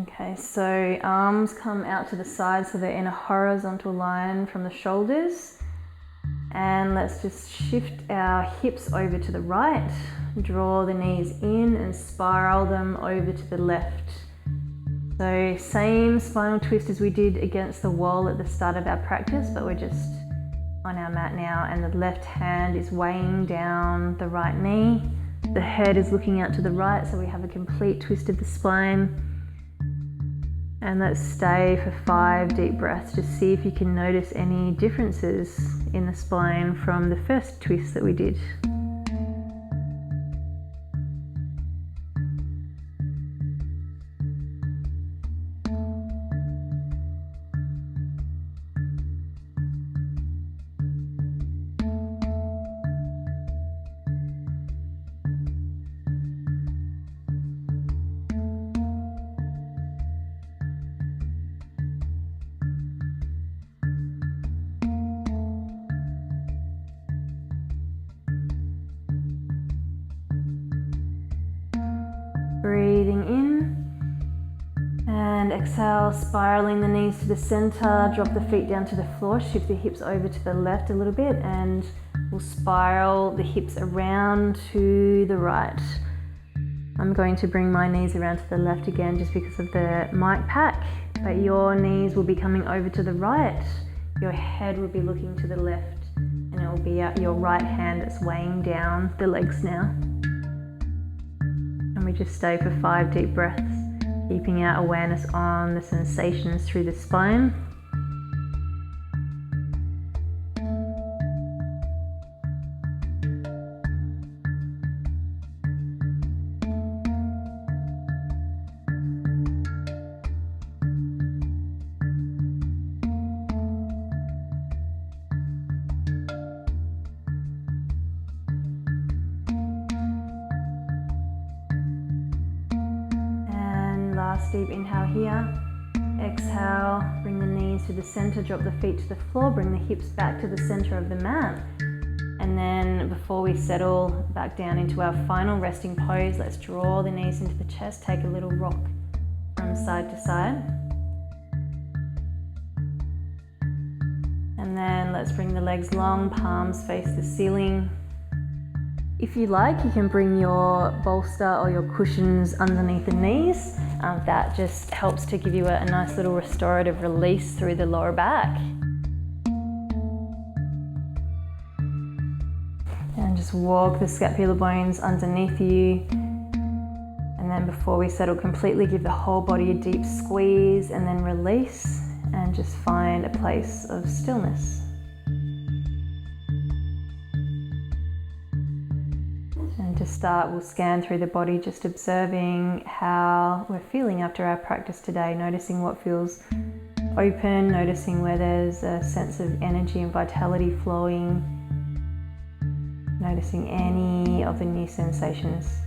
Okay, so arms come out to the side so they're in a horizontal line from the shoulders. And let's just shift our hips over to the right, draw the knees in and spiral them over to the left. So same spinal twist as we did against the wall at the start of our practice, but we're just on our mat now, and the left hand is weighing down the right knee. The head is looking out to the right, so we have a complete twist of the spine. And let's stay for 5 deep breaths. Just see if you can notice any differences in the spine from the first twist that we did. Breathing in and exhale, spiraling the knees to the center, drop the feet down to the floor, shift the hips over to the left a little bit, and we'll spiral the hips around to the right. I'm going to bring my knees around to the left again just because of the mic pack, but your knees will be coming over to the right, your head will be looking to the left, and it will be your right hand that's weighing down the legs now. And we just stay for 5 deep breaths, keeping our awareness on the sensations through the spine. Last deep inhale here. Exhale, bring the knees to the center, drop the feet to the floor, bring the hips back to the center of the mat. And then before we settle back down into our final resting pose, let's draw the knees into the chest, take a little rock from side to side. And then let's bring the legs long, palms face the ceiling. If you like, you can bring your bolster or your cushions underneath the knees. That just helps to give you a nice little restorative release through the lower back. And just walk the scapular bones underneath you. And then before we settle completely, give the whole body a deep squeeze and then release, and just find a place of stillness. To start, we'll scan through the body, just observing how we're feeling after our practice today, noticing what feels open, noticing where there's a sense of energy and vitality flowing, noticing any of the new sensations.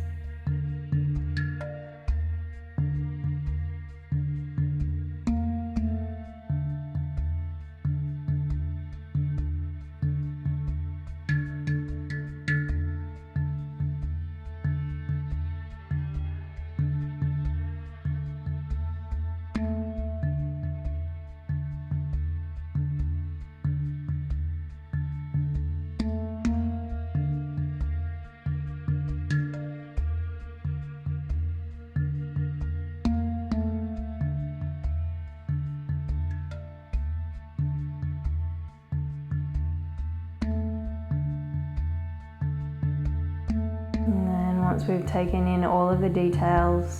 And then once we've taken in all of the details,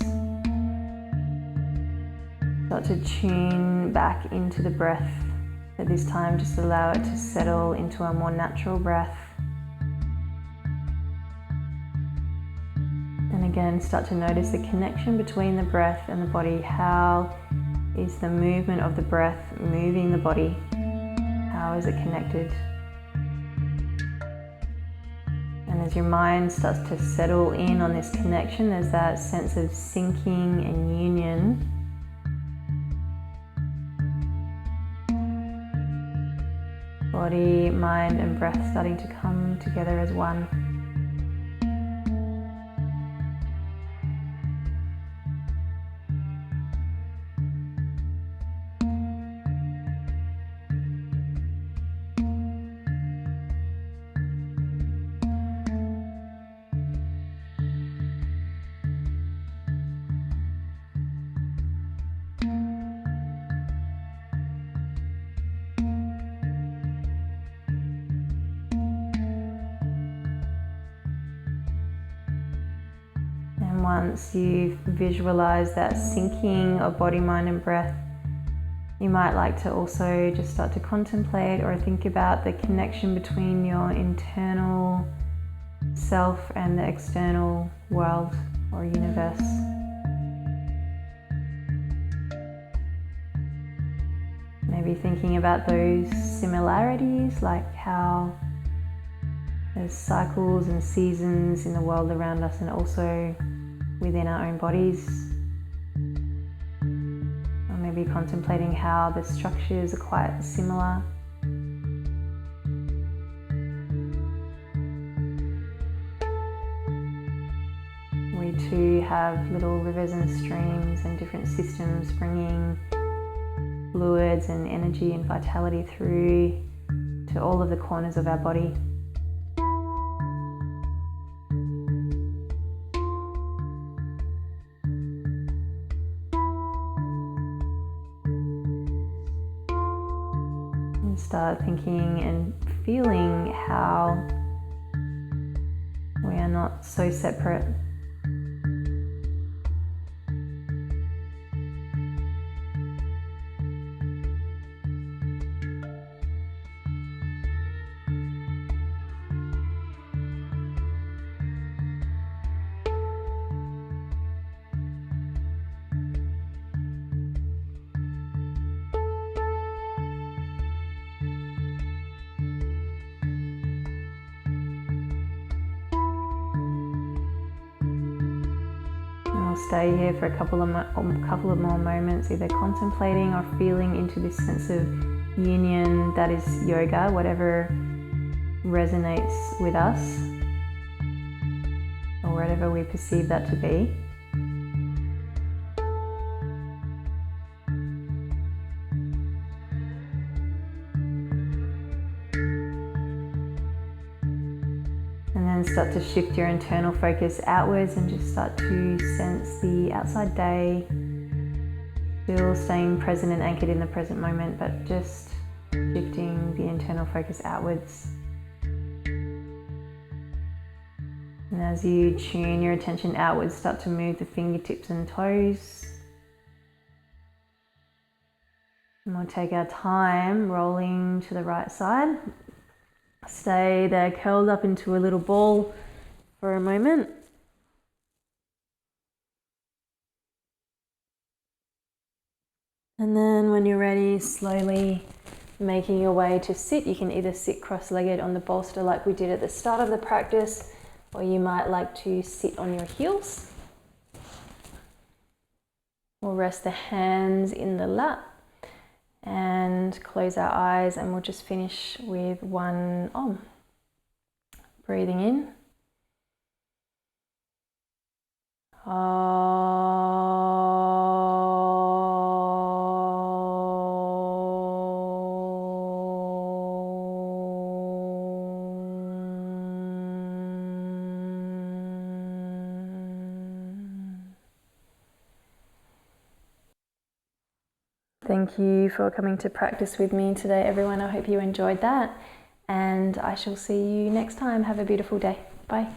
start to tune back into the breath. At this time, just allow it to settle into a more natural breath. And again, start to notice the connection between the breath and the body. How is the movement of the breath moving the body? How is it connected? And as your mind starts to settle in on this connection, there's that sense of syncing and union. Body, mind, and breath starting to come together as one. Once you've visualized that syncing of body, mind and breath, you might like to also just start to contemplate or think about the connection between your internal self and the external world or universe. Maybe thinking about those similarities, like how there's cycles and seasons in the world around us and also within our own bodies. Or maybe contemplating how the structures are quite similar. We too have little rivers and streams and different systems bringing fluids and energy and vitality through to all of the corners of our body. Start thinking and feeling how we are not so separate. Stay here for a couple of more moments, either contemplating or feeling into this sense of union that is yoga, whatever resonates with us or whatever we perceive that to be. And then start to shift your internal focus outwards and just start to sense the outside day. Still staying present and anchored in the present moment, but just shifting the internal focus outwards. And as you tune your attention outwards, start to move the fingertips and toes. And we'll take our time rolling to the right side. Stay there curled up into a little ball for a moment. And then when you're ready, slowly making your way to sit. You can either sit cross-legged on the bolster like we did at the start of the practice, or you might like to sit on your heels. We'll rest the hands in the lap and close our eyes, and we'll just finish with one Om. Breathing in. Thank you for coming to practice with me today, everyone. I hope you enjoyed that, and I shall see you next time. Have a beautiful day. Bye.